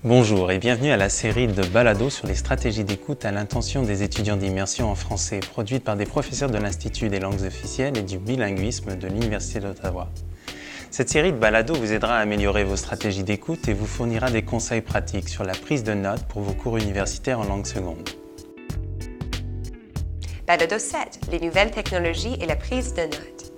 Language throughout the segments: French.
Bonjour et bienvenue à la série de balados sur les stratégies d'écoute à l'intention des étudiants d'immersion en français, produite par des professeurs de l'Institut des langues officielles et du bilinguisme de l'Université d'Ottawa. Cette série de balados vous aidera à améliorer vos stratégies d'écoute et vous fournira des conseils pratiques sur la prise de notes pour vos cours universitaires en langue seconde. Balado 7, les nouvelles technologies et la prise de notes.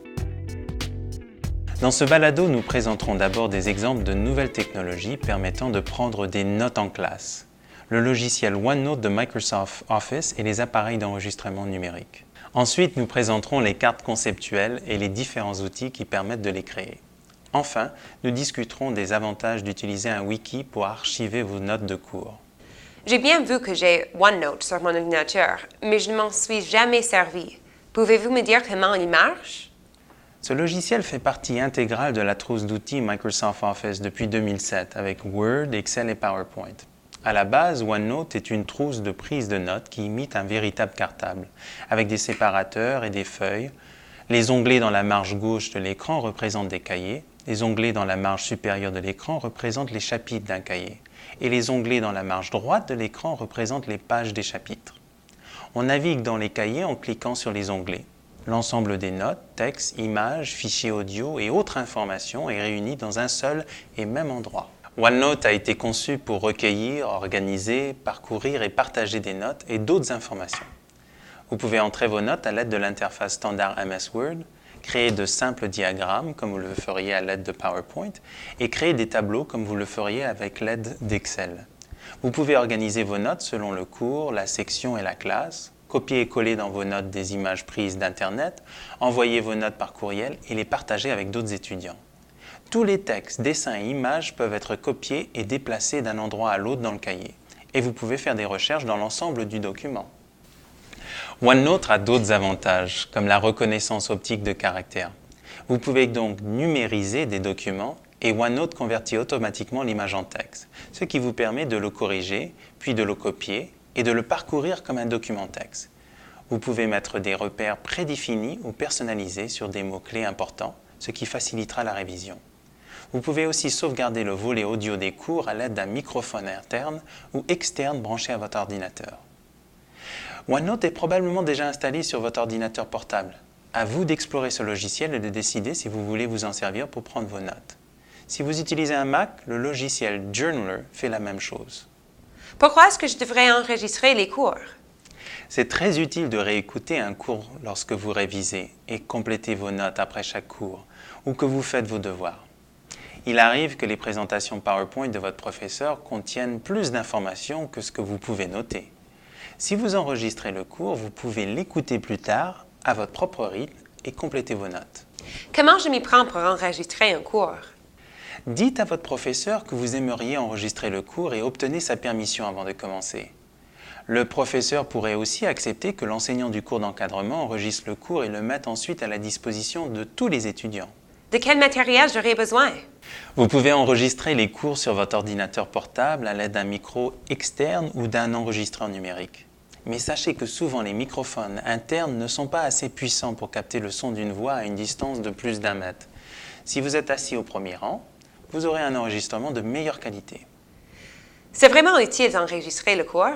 Dans ce balado, nous présenterons d'abord des exemples de nouvelles technologies permettant de prendre des notes en classe, le logiciel OneNote de Microsoft Office et les appareils d'enregistrement numérique. Ensuite, nous présenterons les cartes conceptuelles et les différents outils qui permettent de les créer. Enfin, nous discuterons des avantages d'utiliser un wiki pour archiver vos notes de cours. J'ai bien vu que j'ai OneNote sur mon ordinateur, mais je ne m'en suis jamais servi. Pouvez-vous me dire comment il marche? Ce logiciel fait partie intégrale de la trousse d'outils Microsoft Office depuis 2007 avec Word, Excel et PowerPoint. À la base, OneNote est une trousse de prise de notes qui imite un véritable cartable, avec des séparateurs et des feuilles. Les onglets dans la marge gauche de l'écran représentent des cahiers, les onglets dans la marge supérieure de l'écran représentent les chapitres d'un cahier, et les onglets dans la marge droite de l'écran représentent les pages des chapitres. On navigue dans les cahiers en cliquant sur les onglets. L'ensemble des notes, textes, images, fichiers audio et autres informations est réuni dans un seul et même endroit. OneNote a été conçu pour recueillir, organiser, parcourir et partager des notes et d'autres informations. Vous pouvez entrer vos notes à l'aide de l'interface standard MS Word, créer de simples diagrammes comme vous le feriez à l'aide de PowerPoint et créer des tableaux comme vous le feriez avec l'aide d'Excel. Vous pouvez organiser vos notes selon le cours, la section et la classe, copier et coller dans vos notes des images prises d'Internet, envoyer vos notes par courriel et les partager avec d'autres étudiants. Tous les textes, dessins et images peuvent être copiés et déplacés d'un endroit à l'autre dans le cahier. Et vous pouvez faire des recherches dans l'ensemble du document. OneNote a d'autres avantages, comme la reconnaissance optique de caractères. Vous pouvez donc numériser des documents et OneNote convertit automatiquement l'image en texte, ce qui vous permet de le corriger, puis de le copier et de le parcourir comme un document texte. Vous pouvez mettre des repères prédéfinis ou personnalisés sur des mots-clés importants, ce qui facilitera la révision. Vous pouvez aussi sauvegarder le volet audio des cours à l'aide d'un microphone interne ou externe branché à votre ordinateur. OneNote est probablement déjà installé sur votre ordinateur portable. À vous d'explorer ce logiciel et de décider si vous voulez vous en servir pour prendre vos notes. Si vous utilisez un Mac, le logiciel Journaler fait la même chose. Pourquoi est-ce que je devrais enregistrer les cours? C'est très utile de réécouter un cours lorsque vous révisez et complétez vos notes après chaque cours ou que vous faites vos devoirs. Il arrive que les présentations PowerPoint de votre professeur contiennent plus d'informations que ce que vous pouvez noter. Si vous enregistrez le cours, vous pouvez l'écouter plus tard à votre propre rythme et compléter vos notes. Comment je m'y prends pour enregistrer un cours? Dites à votre professeur que vous aimeriez enregistrer le cours et obtenez sa permission avant de commencer. Le professeur pourrait aussi accepter que l'enseignant du cours d'encadrement enregistre le cours et le mette ensuite à la disposition de tous les étudiants. De quel matériel j'aurais besoin? Vous pouvez enregistrer les cours sur votre ordinateur portable à l'aide d'un micro externe ou d'un enregistreur numérique. Mais sachez que souvent les microphones internes ne sont pas assez puissants pour capter le son d'une voix à une distance de plus d'1 mètre. Si vous êtes assis au premier rang, vous aurez un enregistrement de meilleure qualité. C'est vraiment utile d'enregistrer le cours?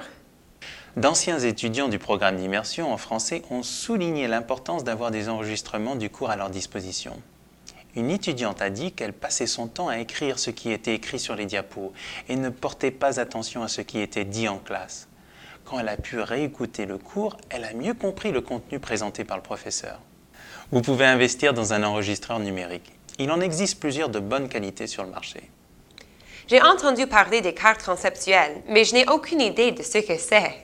D'anciens étudiants du programme d'immersion en français ont souligné l'importance d'avoir des enregistrements du cours à leur disposition. Une étudiante a dit qu'elle passait son temps à écrire ce qui était écrit sur les diapos et ne portait pas attention à ce qui était dit en classe. Quand elle a pu réécouter le cours, elle a mieux compris le contenu présenté par le professeur. Vous pouvez investir dans un enregistreur numérique. Il en existe plusieurs de bonne qualité sur le marché. J'ai entendu parler des cartes conceptuelles, mais je n'ai aucune idée de ce que c'est.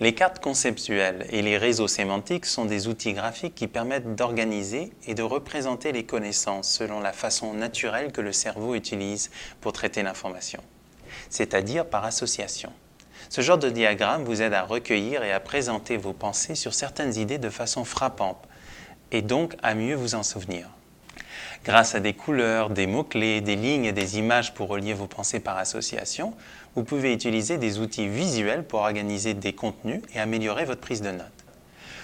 Les cartes conceptuelles et les réseaux sémantiques sont des outils graphiques qui permettent d'organiser et de représenter les connaissances selon la façon naturelle que le cerveau utilise pour traiter l'information, c'est-à-dire par association. Ce genre de diagramme vous aide à recueillir et à présenter vos pensées sur certaines idées de façon frappante et donc à mieux vous en souvenir. Grâce à des couleurs, des mots-clés, des lignes et des images pour relier vos pensées par association, vous pouvez utiliser des outils visuels pour organiser des contenus et améliorer votre prise de notes.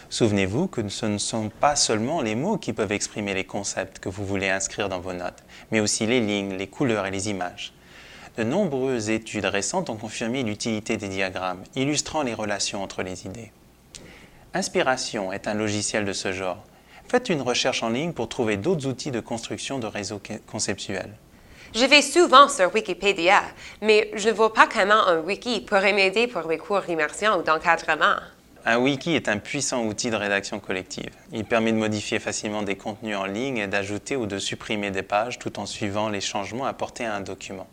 Souvenez-vous que ce ne sont pas seulement les mots qui peuvent exprimer les concepts que vous voulez inscrire dans vos notes, mais aussi les lignes, les couleurs et les images. De nombreuses études récentes ont confirmé l'utilité des diagrammes, illustrant les relations entre les idées. Inspiration est un logiciel de ce genre. Faites une recherche en ligne pour trouver d'autres outils de construction de réseaux conceptuels. Je vais souvent sur Wikipédia, mais je ne vois pas comment un wiki pourrait m'aider pour mes cours d'immersion ou d'encadrement. Un wiki est un puissant outil de rédaction collective. Il permet de modifier facilement des contenus en ligne et d'ajouter ou de supprimer des pages tout en suivant les changements apportés à un document.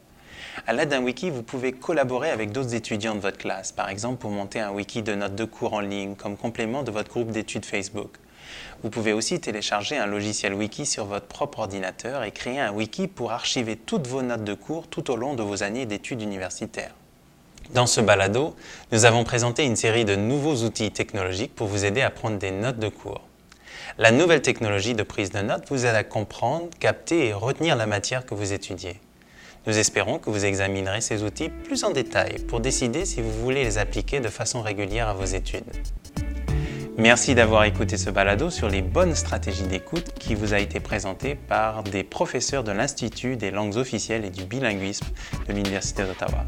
À l'aide d'un wiki, vous pouvez collaborer avec d'autres étudiants de votre classe, par exemple pour monter un wiki de notes de cours en ligne comme complément de votre groupe d'études Facebook. Vous pouvez aussi télécharger un logiciel wiki sur votre propre ordinateur et créer un wiki pour archiver toutes vos notes de cours tout au long de vos années d'études universitaires. Dans ce balado, nous avons présenté une série de nouveaux outils technologiques pour vous aider à prendre des notes de cours. La nouvelle technologie de prise de notes vous aide à comprendre, capter et retenir la matière que vous étudiez. Nous espérons que vous examinerez ces outils plus en détail pour décider si vous voulez les appliquer de façon régulière à vos études. Merci d'avoir écouté ce balado sur les bonnes stratégies d'écoute qui vous a été présenté par des professeurs de l'Institut des langues officielles et du bilinguisme de l'Université d'Ottawa.